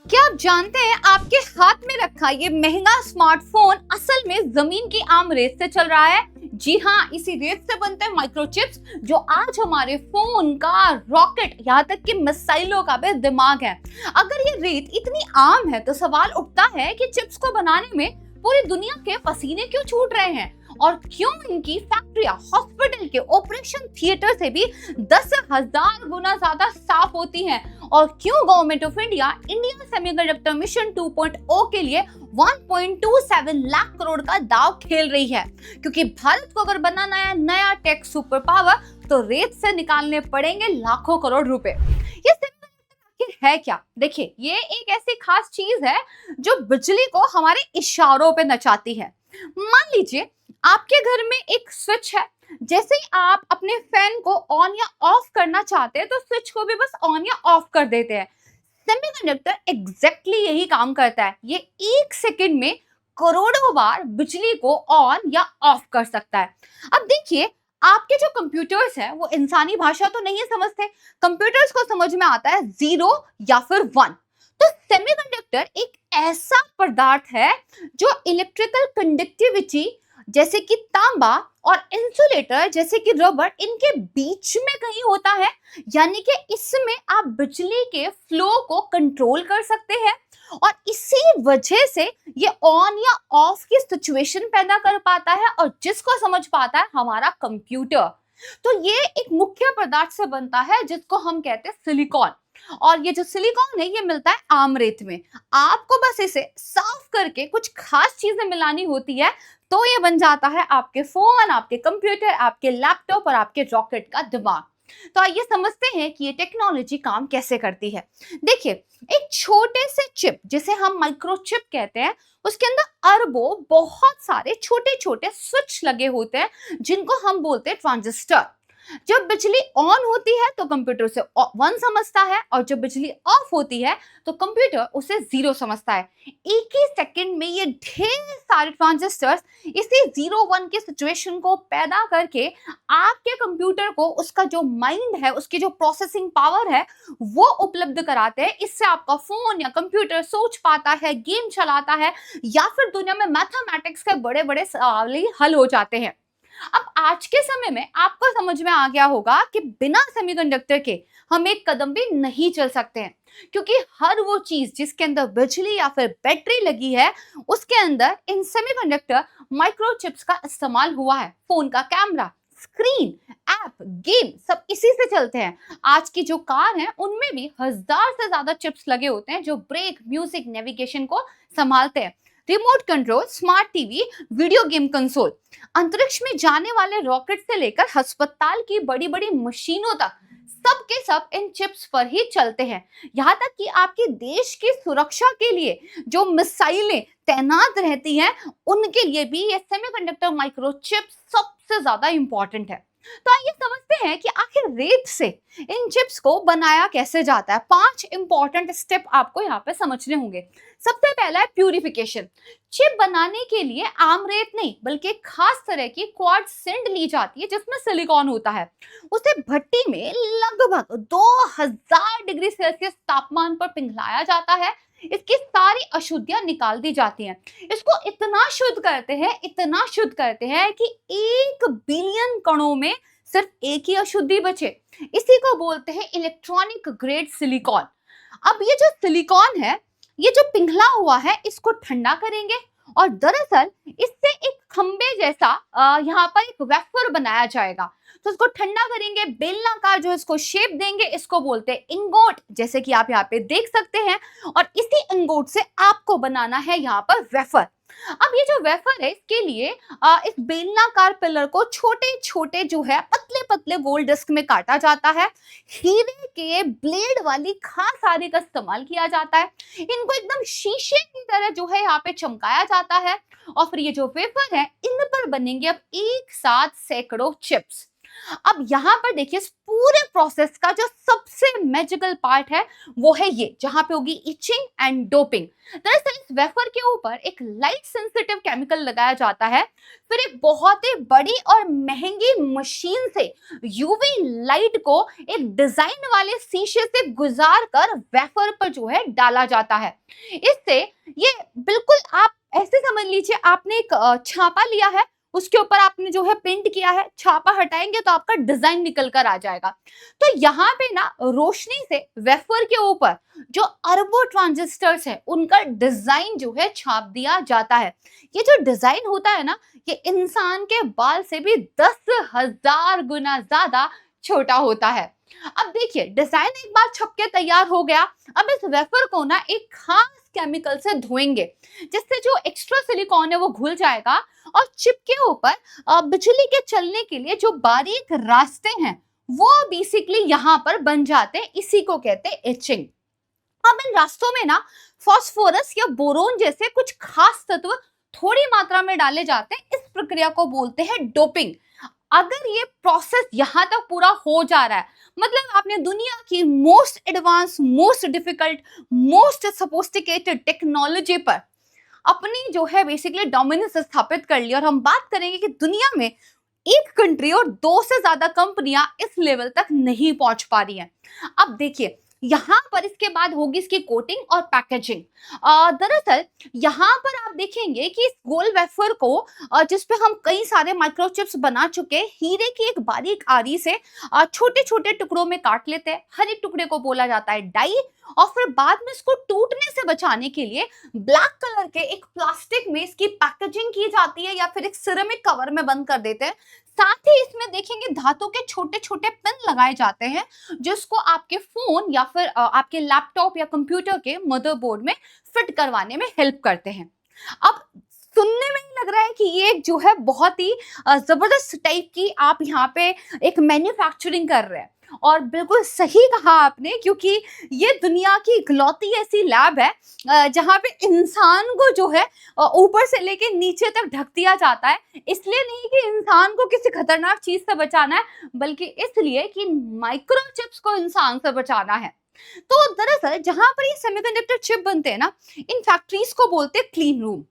क्या आप जानते हैं आपके हाथ में रखा ये महंगा स्मार्टफोन असल में जमीन की आम रेत से चल रहा है। जी हाँ, इसी रेत से बनते हैं माइक्रोचिप्स जो आज हमारे फोन, कार, रॉकेट, यहाँ तक कि मिसाइलों का भी दिमाग है। अगर ये रेत इतनी आम है तो सवाल उठता है कि चिप्स को बनाने में पूरी दुनिया के पसीने क्यों छूट रहे हैं और क्यों इनकी फैक्ट्रियां हॉस्पिटल के ऑपरेशन थिएटर से भी 10,000 गुना ज्यादा साफ होती हैं और क्यों government of India India semiconductor mission 2.0 के लिए 1.27 लाख करोड़ का दाव खेल रही है। क्योंकि भारत को अगर बनाना है नया टेक सुपर पावर तो रेत से निकालने पड़ेंगे लाखों करोड़ रुपए। ये सेमीकंडक्टर है क्या? देखिए, ये एक ऐसी खास चीज है जो बिजली को हमारे इशारों पे नचाती है। मान लीजिए आपके घर में एक स्विच है। जैसे ही आप अपने फैन को ऑन या ऑफ करना चाहते हैं तो स्विच को भी बस ऑन या ऑफ कर देते हैं। सेमीकंडक्टर एग्जैक्टली यही काम करता है। ये एक सेकंड में करोड़ों बार बिजली को ऑन या ऑफ कर सकता है। अब देखिए, आपके जो कंप्यूटर्स हैं वो इंसानी भाषा तो नहीं समझते। कंप्यूटर्स को समझ में आता है 0 या फिर 1। तो सेमीकंडक्टर एक ऐसा पदार्थ है जो इलेक्ट्रिकल कंडक्टिविटी जैसे कि तांबा और इंसुलेटर जैसे कि रबर इनके बीच में कहीं होता है। यानी कि इसमें आप बिजली के फ्लो को कंट्रोल कर सकते हैं और इसी वजह से ये ऑन या ऑफ की सिचुएशन पैदा कर पाता है और जिसको समझ पाता है हमारा कंप्यूटर। तो ये एक मुख्य पदार्थ से बनता है जिसको हम कहते हैं सिलिकॉन। और ये जो सिलिकॉन है ये मिलता है आम रेत में। आपको बस इसे साफ करके कुछ खास चीजें मिलानी होती है तो ये बन जाता है आपके फोन, आपके कंप्यूटर, आपके लैपटॉप और आपके रॉकेट का दिमाग। तो आइए समझते हैं कि ये टेक्नोलॉजी काम कैसे करती है। देखिए, एक छोटे से चिप जिसे हम माइक्रोचिप कहते हैं उसके अंदर अरबों बहुत सारे छोटे छोटे स्विच लगे होते हैं जिनको हम बोलते हैं ट्रांजिस्टर। जब बिजली ऑन होती है तो कंप्यूटर उसे 1 समझता है और जब बिजली ऑफ होती है तो कंप्यूटर उसे 0 समझता है। एक ही सेकंड में ये ढेर सारे ट्रांजिस्टर्स इसी 0-1 की सिचुएशन को पैदा करके आपके कंप्यूटर को उसका जो माइंड है, उसकी जो प्रोसेसिंग पावर है वो उपलब्ध कराते हैं। इससे आपका फोन या कंप्यूटर सोच पाता है, गेम चलाता है या फिर दुनिया में मैथमेटिक्स के बड़े बड़े सवाल ही हल हो जाते हैं। अब आज के समय में आपको समझ में आ गया होगा कि बिना सेमीकंडक्टर के हम एक कदम भी नहीं चल सकते हैं। क्योंकि हर वो चीज जिसके अंदर बिजली या फिर बैटरी लगी है उसके अंदर इन सेमीकंडक्टर माइक्रोचिप्स का इस्तेमाल हुआ है। फोन का कैमरा, स्क्रीन, ऐप, गेम सब इसी से चलते हैं। आज की जो कार है उनमें भी 1000 से ज्यादा चिप्स लगे होते हैं जो ब्रेक, म्यूजिक, नेविगेशन को संभालते हैं। Remote control, smart TV, video game console, अंतरिक्ष में जाने वाले रॉकेट से लेकर अस्पताल की बड़ी बड़ी मशीनों तक सब के सब इन चिप्स पर ही चलते हैं। यहाँ तक कि आपके देश की सुरक्षा के लिए जो मिसाइलें तैनात रहती हैं उनके लिए भी ये सेमीकंडक्टर माइक्रोचिप सबसे ज्यादा इंपॉर्टेंट है। तो आइए समझते हैं कि आखिर रेत से इन चिप्स को बनाया कैसे जाता है। 5 इंपॉर्टेंट स्टेप आपको यहाँ पे समझने होंगे। सबसे पहला है प्यूरिफिकेशन। चिप बनाने के लिए आम रेत नहीं बल्कि खास तरह की क्वार्ट्ज ली जाती है जिसमें सिलिकॉन होता है। उसे भट्टी में लगभग 2000 डिग्री सेल्सियस तापमान पर पिघलाया जाता है। इसकी सारी अशुद्धियां निकाल दी जाती हैं। इसको इतना शुद्ध करते हैं, इतना शुद्ध करते हैं कि 1 बिलियन कणों में सिर्फ एक ही अशुद्धि बचे। इसी को बोलते हैं इलेक्ट्रॉनिक ग्रेड सिलिकॉन। अब ये जो सिलिकॉन है ये जो पिघला हुआ है इसको ठंडा करेंगे और दरअसल इससे एक खंबे जैसा यहाँ पर एक वेफर बनाया जाएगा। तो इसको ठंडा करेंगे, बेलनाकार जो इसको शेप देंगे इसको बोलते हैं इंगोट, जैसे कि आप यहाँ पे देख सकते हैं। और इसी इंगोट से आपको बनाना है यहाँ पर वेफर। अब ये जो वेफर है इसके लिए इस बेलनाकार पिलर को छोटे छोटे जो है पतले पतले गोल डिस्क में काटा जाता है। हीरे के ब्लेड वाली खास आरी का इस्तेमाल किया जाता है। इनको एकदम शीशे की तरह जो है यहाँ पे चमकाया जाता है और फिर ये जो वेफर है इन पर बनेंगे अब एक साथ सैकड़ों चिप्स। अब यहाँ पर देखिए इस पूरे प्रोसेस का जो सबसे मैजिकल पार्ट है वो है ये, जहां पे होगी इचिंग एंड डोपिंग। दरअसल इस वेफर के ऊपर एक लाइट सेंसिटिव केमिकल लगाया जाता है, फिर एक बहुत ही बड़ी और महंगी मशीन से यूवी लाइट को एक डिजाइन वाले शीशे से गुजार कर वेफर पर जो है डाला जाता है। इससे ये बिल्कुल आप ऐसे समझ लीजिए आपने एक छापा लिया है, उसके ऊपर आपने जो है पेंट किया है, छापा हटाएंगे तो आपका डिजाइन निकल कर आ जाएगा। तो यहाँ पे ना रोशनी से वेफर के ऊपर जो अरबों ट्रांजिस्टर्स है उनका डिजाइन जो है छाप दिया जाता है। ये जो डिजाइन होता है ना, ये इंसान के बाल से भी 10,000 गुना ज्यादा छोटा होता है। अब देखिए डिजाइन एक बार छप के तैयार हो गया, अब इस वेफर को ना एक खास केमिकल से धोएंगे, जिससे जो एक्स्ट्रा सिलिकॉन है वो घुल जाएगा और चिप के ऊपर बिजली के चलने के लिए जो बारीक रास्ते हैं वो बेसिकली यहाँ पर बन जाते हैं। इसी को कहते हैं एचिंग। अब इन रास्तों में ना फास्फोरस या बोरोन जैसे कुछ खास तत्व थोड़ी मात्रा में डाले जाते हैं। इस प्रक्रिया को बोलते हैं डोपिंग। अगर ये प्रोसेस यहाँ तक पूरा हो जा रहा है, मतलब आपने दुनिया की most advance, most difficult, most sophisticated technology पर अपनी जो है बेसिकली डोमिनेंस स्थापित कर लिया। और हम बात करेंगे कि दुनिया में एक कंट्री और 2 से ज्यादा कंपनियां इस लेवल तक नहीं पहुंच पा रही हैं। अब देखिए यहाँ पर इसके बाद होगी इसकी कोटिंग और पैकेजिंग। दरअसल यहाँ पर आप देखेंगे कि इस गोल वेफर को जिसपे हम कई सारे माइक्रोचिप्स बना चुके, हीरे की एक बारीक आरी से छोटे छोटे टुकड़ों में काट लेते हैं। हर एक टुकड़े को बोला जाता है डाई, और फिर बाद में इसको टूटने से बचाने के लिए ब्लैक कलर के एक प्लास्टिक में इसकी पैकेजिंग की जाती है या फिर एक सिरेमिक कवर में बंद कर देते हैं। साथ ही इसमें देखेंगे धातु के छोटे छोटे पिन लगाए जाते हैं, जिसको आपके फोन या फिर आपके लैपटॉप या कंप्यूटर के मदरबोर्ड में फिट करवाने में हेल्प करते हैं। अब सुनने में ही लग रहा है कि ये जो है बहुत ही जबरदस्त टाइप की आप यहाँ पे एक मैन्युफैक्चरिंग कर रहे हैं, और बिल्कुल सही कहा आपने, क्योंकि ये दुनिया की इकलौती ऐसी लैब है जहाँ पे इंसान को जो है ऊपर से लेके नीचे तक ढक दिया जाता है। इसलिए नहीं कि इंसान को किसी खतरनाक चीज से बचाना है, बल्कि इसलिए कि माइक्रोचिप्स को इंसान से बचाना है। तो दरअसल जहां पर ये सेमीकंडक्टर चिप बनते हैं ना, इन फैक्ट्रीज को बोलते हैं क्लीन रूम,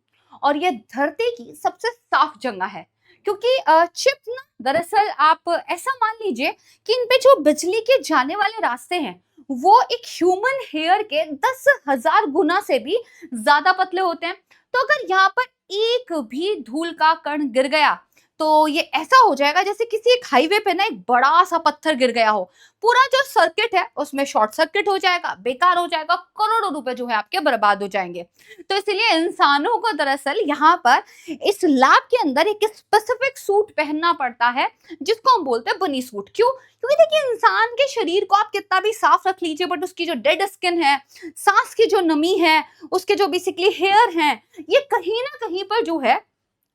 और ये धरती की सबसे साफ जगह है। क्योंकि चिप ना दरअसल आप ऐसा मान लीजिए कि इन पे जो बिजली के जाने वाले रास्ते हैं वो एक ह्यूमन हेयर के 10,000 गुना से भी ज्यादा पतले होते हैं। तो अगर यहाँ पर एक भी धूल का कण गिर गया तो ये ऐसा हो जाएगा जैसे किसी एक हाईवे पे ना एक बड़ा सा पत्थर गिर गया हो, पूरा जो सर्किट है उसमें शॉर्ट सर्किट हो जाएगा, बेकार हो जाएगा, करोड़ों रुपए जो है आपके बर्बाद हो जाएंगे। तो इसलिए इंसानों को दरअसल यहाँ पर इस लैब के अंदर एक स्पेसिफिक सूट पहनना पड़ता है, जिसको हम बोलते हैं बनी सूट। क्यों? क्योंकि देखिए इंसान के शरीर को आप कितना भी साफ रख लीजिए, बट उसकी जो डेड स्किन है, सांस की जो नमी है, उसके जो बेसिकली हेयर हैं, ये कहीं ना कहीं पर जो है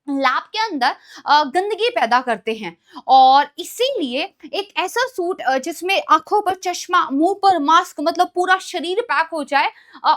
लैब के अंदर गंदगी पैदा करते हैं। और इसीलिए एक ऐसा सूट जिसमें आंखों पर चश्मा, मुंह पर मास्क, मतलब पूरा शरीर पैक हो जाए,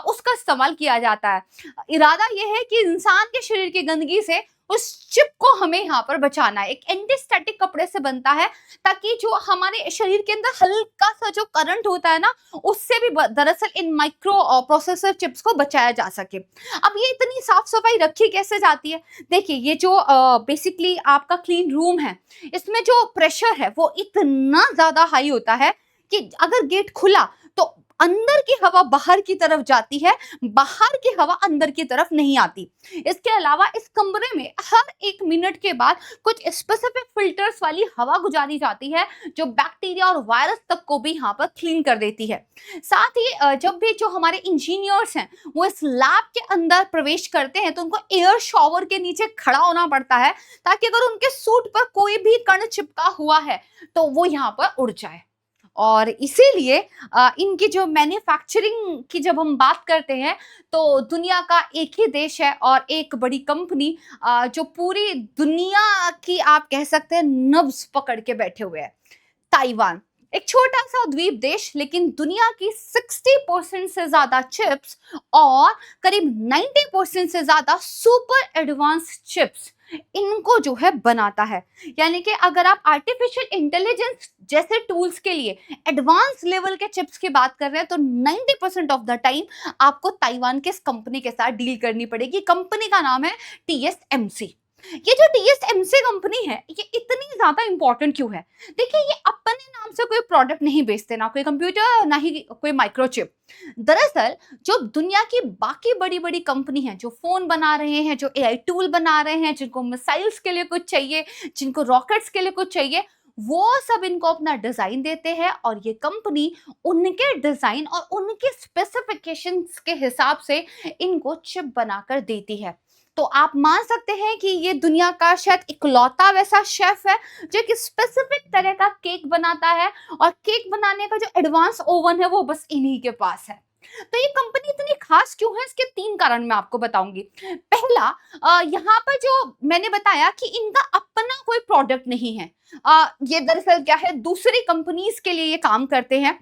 उसका इस्तेमाल किया जाता है। इरादा यह है कि इंसान के शरीर की गंदगी से उस चिप को हमें यहाँ पर बचाना है। एक एंटीस्टैटिक कपड़े से बनता है, ताकि जो हमारे शरीर के अंदर हल्का सा जो करंट होता है ना, उससे भी दरअसल इन माइक्रो प्रोसेसर चिप्स को बचाया जा सके। अब ये इतनी साफ सफाई रखी कैसे जाती है? देखिए ये जो बेसिकली आपका क्लीन रूम है, इसमें जो प्रेशर है वो इतना ज्यादा हाई होता है कि अगर गेट खुला तो अंदर की हवा बाहर की तरफ जाती है, बाहर की हवा अंदर की तरफ नहीं आती। इसके अलावा इस कमरे में हर 1 मिनट के बाद कुछ स्पेसिफिक फिल्टर्स वाली हवा गुजारी जाती है, जो बैक्टीरिया और वायरस तक को भी यहाँ पर क्लीन कर देती है। साथ ही जब भी जो हमारे इंजीनियर्स हैं वो इस लैब के अंदर प्रवेश करते हैं, तो उनको एयर शॉवर के नीचे खड़ा होना पड़ता है, ताकि अगर उनके सूट पर कोई भी कण चिपका हुआ है तो वो यहाँ पर उड़ जाए। और इसीलिए इनकी जो मैन्युफैक्चरिंग की जब हम बात करते हैं, तो दुनिया का एक ही देश है और एक बड़ी कंपनी जो पूरी दुनिया की आप कह सकते हैं नब्ज पकड़ के बैठे हुए हैं, ताइवान। एक छोटा सा द्वीप देश लेकिन दुनिया की 60% से ज्यादा चिप्स और करीब 90% से ज्यादा सुपर एडवांस चिप्स इनको जो है बनाता है। यानी कि अगर आप आर्टिफिशियल इंटेलिजेंस जैसे टूल्स के लिए एडवांस लेवल के चिप्स की बात कर रहे हैं तो 90% ऑफ द टाइम आपको ताइवान के इस कंपनी के साथ डील करनी पड़ेगी। कंपनी का नाम है टीएसएमसी। ये जो टीएसएमसी कंपनी है ये इतनी ज्यादा इंपॉर्टेंट क्यों है? देखिए, ये अपने नाम से कोई प्रोडक्ट नहीं बेचते, ना कोई कंप्यूटर ना ही कोई माइक्रोचिप। दरअसल जो दुनिया की बाकी बड़ी बड़ी कंपनी है जो फोन बना रहे हैं, जो एआई टूल बना रहे हैं, जिनको मिसाइल्स के लिए कुछ चाहिए, जिनको रॉकेट्स के लिए कुछ चाहिए, वो सब इनको अपना डिजाइन देते हैं और ये कंपनी उनके डिजाइन और उनके स्पेसिफिकेशंस के हिसाब से इनको चिप बनाकर देती है। तो आप मान सकते हैं कि ये दुनिया का शायद इकलौता वैसा शेफ है जो एक स्पेसिफिक तरह का केक बनाता है और केक बनाने का जो एडवांस ओवन है वो बस इन्हीं के पास है। तो ये कंपनी इतनी खास क्यों है, इसके 3 कारण मैं आपको बताऊंगी। पहला, यहाँ पर जो मैंने बताया कि इनका अपना कोई प्रोडक्ट नहीं है। ये दरअसल क्या है, दूसरी कंपनीज के लिए ये काम करते हैं,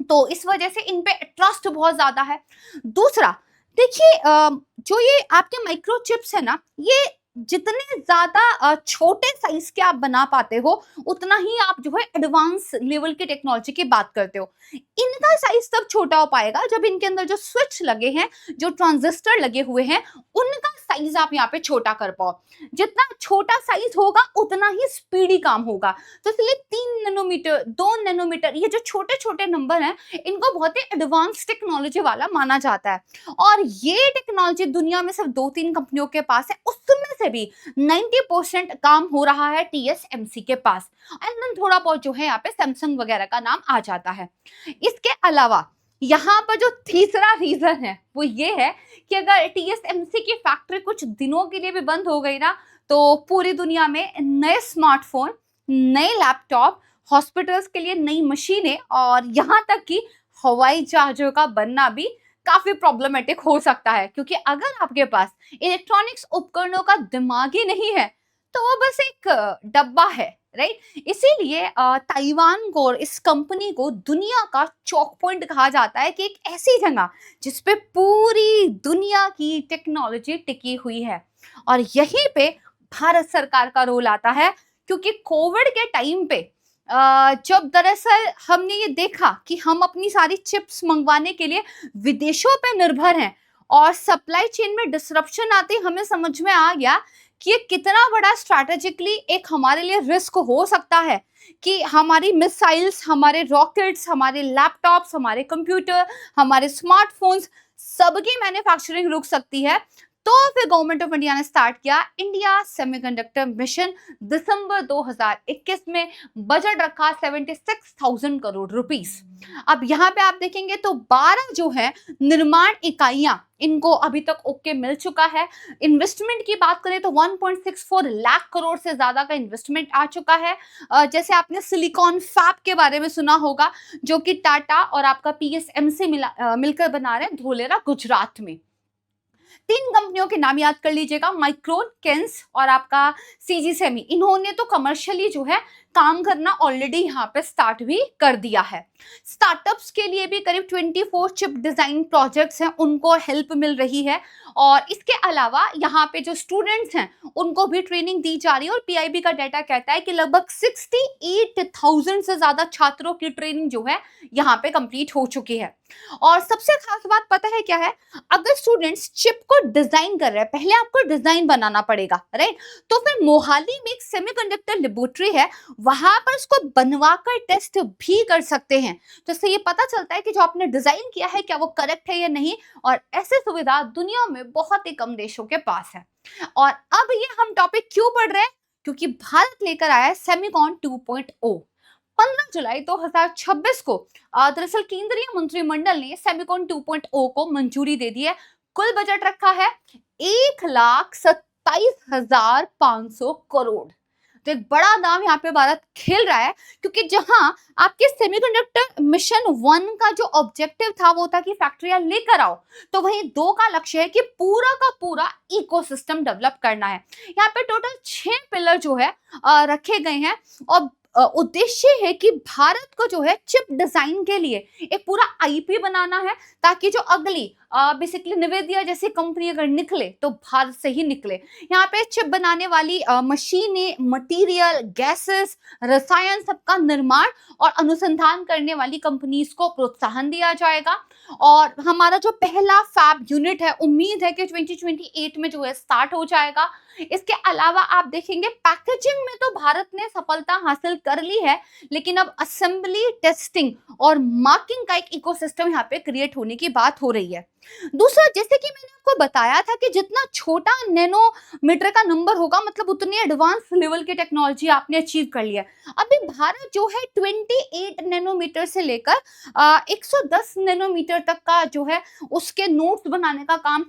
तो इस वजह से इन पे ट्रस्ट बहुत ज्यादा है। दूसरा, देखिए, जो ये आपके माइक्रोचिप्स है ना, ये जितने ज्यादा छोटे साइज के आप बना पाते हो उतना ही आप जो है एडवांस लेवल की टेक्नोलॉजी की बात करते हो। इनका साइज तब छोटा हो पाएगा जब इनके अंदर जो स्विच लगे हैं, जो ट्रांजिस्टर लगे हुए हैं, उनका साइज आप यहाँ पे छोटा कर पाओ। जितना छोटा साइज होगा उतना ही स्पीडी काम होगा। तो इसलिए 3 नैनोमीटर, 2 नैनोमीटर, ये जो छोटे छोटे नंबर हैं इनको बहुत ही एडवांस टेक्नोलॉजी वाला माना जाता है। और ये टेक्नोलॉजी दुनिया में सिर्फ 2-3 कंपनियों के पास है, उसमें से भी 90% काम हो रहा है टीएसएमसी के पास। एंड देन थोड़ा बहुत जो है यहाँ पे सैमसंग वगैरह का नाम आ जाता है। इसके अलावा यहाँ पर जो तीसरा रीजन है वो ये है कि अगर टीएसएमसी की फैक्ट्री कुछ दिनों के लिए भी बंद हो गई ना तो पूरी दुनिया में नए स्मार्टफोन, नए लैपटॉप, हॉस्पिटल्स के लिए नई मशीनें और यहाँ तक कि हवाई जहाजों का बनना भी काफी प्रॉब्लमेटिक हो सकता है। क्योंकि अगर आपके पास इलेक्ट्रॉनिक्स उपकरणों का दिमाग ही नहीं है तो वो बस एक डब्बा है, राइट। इसीलिए ताइवान को और इस कंपनी को दुनिया का चौक पॉइंट कहा जाता है कि एक ऐसी जगह जिसपे पूरी दुनिया की टेक्नोलॉजी टिकी हुई है। और यहीं पे भारत सरकार का रोल आता है, क्योंकि कोविड के टाइम पे जब दरअसल हमने ये देखा कि हम अपनी सारी चिप्स मंगवाने के लिए विदेशों पे निर्भर हैं और सप्लाई चेन में डिसरप्शन आते हमें समझ में आ गया कि ये कितना बड़ा स्ट्रैटेजिकली एक हमारे लिए रिस्क हो सकता है कि हमारी मिसाइल्स, हमारे रॉकेट्स, हमारे लैपटॉप्स, हमारे कंप्यूटर, हमारे स्मार्टफोन्स सबकी मैन्युफैक्चरिंग रुक सकती है। तो फिर गवर्नमेंट ऑफ इंडिया ने स्टार्ट किया इंडिया सेमीकंडक्टर मिशन। दिसंबर 2021 में बजट रखा 76,000 करोड़ रुपीस। अब यहाँ पे आप देखेंगे तो 12 जो है निर्माण इकाइयां इनको अभी तक ओके मिल चुका है। इन्वेस्टमेंट की बात करें तो 1.64 लाख करोड़ से ज्यादा का इन्वेस्टमेंट आ चुका है। जैसे आपने सिलिकॉन फैब के बारे में सुना होगा जो कि टाटा और आपका पीएसएमसी मिलकर बना रहे हैं धोलेरा, गुजरात में। 3 कंपनियों के नाम याद कर लीजिएगा, माइक्रोन, केंस और आपका सीजी सेमी। इन्होंने तो कमर्शियली जो है काम करना ऑलरेडी यहाँ पे स्टार्ट भी कर दिया है। स्टार्टअप्स के लिए भी करीब 24 चिप डिजाइन प्रोजेक्ट्स हैं, उनको हेल्प मिल रही है। और इसके अलावा यहाँ पे जो स्टूडेंट्स हैं उनको भी ट्रेनिंग दी जा रही है और पीआईबी का डाटा कहता है कि लगभग 68,000 से ज्यादा छात्रों की ट्रेनिंग जो है यहाँ पे कंप्लीट हो चुकी है। और सबसे खास बात पता है क्या है, अगर स्टूडेंट्स चिप को डिजाइन कर रहे हैं, पहले आपको डिजाइन बनाना पड़ेगा, राइट। तो फिर मोहाली में एक सेमीकंडक्टर लेबोरेटरी है, वहां पर उसको बनवा कर टेस्ट भी कर सकते हैं। तो इससे ये पता चलता है कि जो आपने डिजाइन किया है क्या वो करेक्ट है या नहीं। और ऐसी सुविधा दुनिया में बहुत ही कम देशों के पास है। और अब ये हम टॉपिक क्यों पढ़ रहे हैं, क्योंकि भारत लेकर आया है सेमिकॉन 2.0। 15 जुलाई 2026 को दरअसल केंद्रीय मंत्रिमंडल ने सेमिकॉन 2.0 को मंजूरी दे दी है। कुल बजट रखा है 1,27,500 करोड़। तो एक बड़ा दाम यहाँ पे भारत खेल रहा है, क्योंकि जहां आपके सेमीकंडक्टर मिशन 1 का जो ऑब्जेक्टिव था वो था कि फैक्ट्रियां लेकर आओ, तो वहीं 2 का लक्ष्य है कि पूरा का पूरा इकोसिस्टम डेवलप करना है। यहाँ पे टोटल 6 पिलर जो है रखे गए हैं और उद्देश्य है कि भारत को जो है चिप डिजाइन के लिए एक पूरा आईपी बनाना है, ताकि जो अगली बेसिकली निवेदिया जैसी कंपनी अगर निकले तो भारत से ही निकले। यहाँ पे चिप बनाने वाली मशीनें, मटेरियल, गैसेस, रसायन सबका निर्माण और अनुसंधान करने वाली कंपनीज को प्रोत्साहन दिया जाएगा। और हमारा जो पहला फैब यूनिट है, उम्मीद है कि 2028 में जो है स्टार्ट हो जाएगा। इसके अलावा आप देखेंगे पैकेजिंग में तो भारत ने सफलता हासिल कर ली है, लेकिन अब असेंबली, टेस्टिंग और मार्किंग का एक इकोसिस्टम यहाँ पे क्रिएट होने की बात हो रही है। दूसरा, जैसे कि मैंने आपको बताया था कि जितना छोटा नैनोमीटर का नंबर होगा, मतलब उतनी एडवांस लेवल की टेक्नोलॉजी आपने अचीव कर लिया है। अभी भारत जो है 28 नैनोमीटर से लेकर 110 नैनोमीटर तक का जो है उसके नोट्स बनाने का काम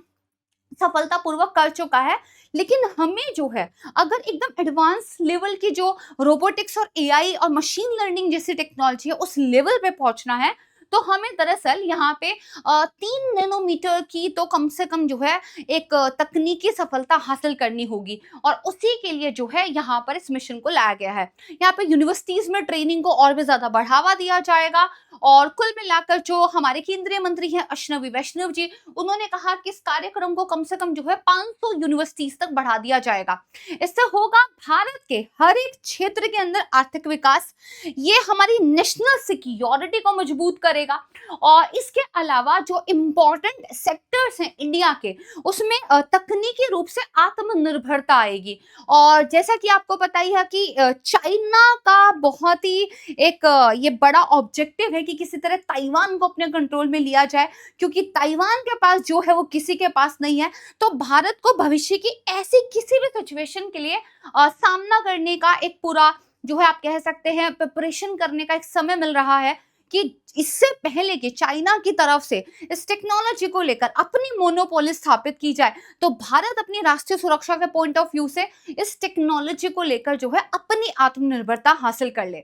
सफलतापूर्वक कर चुका है। लेकिन हमें जो है अगर एकदम एडवांस लेवल की जो रोबोटिक्स और एआई और मशीन लर्निंग जैसी टेक्नोलॉजी है उस लेवल पे पहुंचना है, तो हमें दरअसल यहाँ पे 3 नैनोमीटर की तो कम से कम जो है एक तकनीकी सफलता हासिल करनी होगी। और उसी के लिए जो है यहाँ पर इस मिशन को लाया गया है। यहाँ पे यूनिवर्सिटीज में ट्रेनिंग को और भी ज्यादा बढ़ावा दिया जाएगा। और कुल मिलाकर जो हमारे केंद्रीय मंत्री हैं अश्विनी वैष्णव जी, उन्होंने कहा कि इस कार्यक्रम को कम से कम जो है 500 यूनिवर्सिटीज तक बढ़ा दिया जाएगा। इससे होगा भारत के हर एक क्षेत्र के अंदर आर्थिक विकास, ये हमारी नेशनल सिक्योरिटी को मजबूत करेगा। और इसके अलावा जो इम्पोर्टेंट सेक्टर्स हैं इंडिया के, उसमें तकनीकी रूप से आत्मनिर्भरता आएगी। और जैसा कि आपको पता ही है कि चाइना का बहुत ही एक ये बड़ा ऑब्जेक्टिव है कि किसी तरह ताइवान को अपने कंट्रोल में लिया जाए, क्योंकि ताइवान के पास जो है वो किसी के पास नहीं है। तो भारत को भविष्य की ऐसी किसी भी सिचुएशन के लिए सामना करने का एक पूरा जो है आप कह सकते हैं प्रिपरेशन करने का एक समय मिल रहा है, कि इससे पहले कि चाइना की तरफ से इस टेक्नोलॉजी को लेकर अपनी मोनोपोली स्थापित की जाए, तो भारत अपनी राष्ट्रीय सुरक्षा के पॉइंट ऑफ व्यू से इस टेक्नोलॉजी को लेकर जो है अपनी आत्मनिर्भरता हासिल कर ले।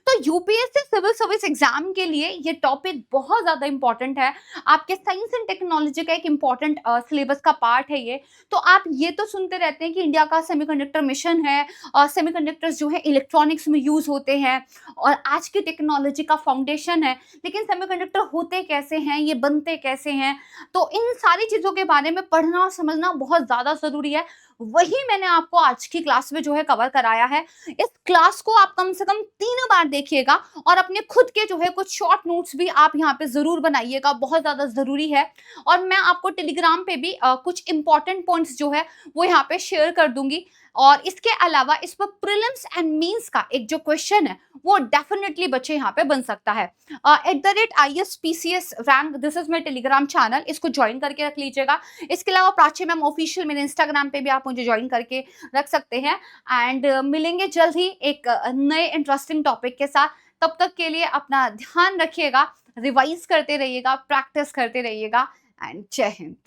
तो यूपीएससी सिविल सर्विस एग्जाम के लिए ये टॉपिक बहुत ज्यादा इंपॉर्टेंट है। आपके साइंस एंड टेक्नोलॉजी का एक इंपॉर्टेंट सिलेबस का पार्ट है ये। तो आप ये तो सुनते रहते हैं कि इंडिया का सेमीकंडक्टर मिशन है, सेमीकंडक्टर्स जो है इलेक्ट्रॉनिक्स में यूज होते हैं और आज की टेक्नोलॉजी का फाउंडेशन है। लेकिन सेमीकंडक्टर होते कैसे हैं, ये बनते कैसे हैं, तो इन सारी चीजों के बारे में पढ़ना और समझना बहुत ज्यादा जरूरी है। वही मैंने आपको आज की क्लास में जो है कवर कराया है। इस क्लास को आप कम से कम 3 बार देखिएगा और अपने खुद के जो है कुछ शॉर्ट नोट्स भी आप यहाँ पे जरूर बनाइएगा, बहुत ज्यादा जरूरी है। और मैं आपको टेलीग्राम पे भी कुछ इंपॉर्टेंट पॉइंट्स जो है वो यहाँ पे शेयर कर दूंगी। और इसके अलावा इस पर प्रीलिम्स एंड मेंस का एक जो क्वेश्चन है वो डेफिनेटली बच्चे यहाँ पे बन सकता है। @ISPCS rank, this is my Telegram channel, इसको ज्वाइन करके रख लीजिएगा। इसके अलावा प्राची मैम ऑफिशियल मेरे इंस्टाग्राम पे भी आप मुझे ज्वाइन करके रख सकते हैं। एंड मिलेंगे जल्द ही एक नए इंटरेस्टिंग टॉपिक के साथ। तब तक के लिए अपना ध्यान रखिएगा, रिवाइज करते रहिएगा, प्रैक्टिस करते रहिएगा। एंड जय हिंद।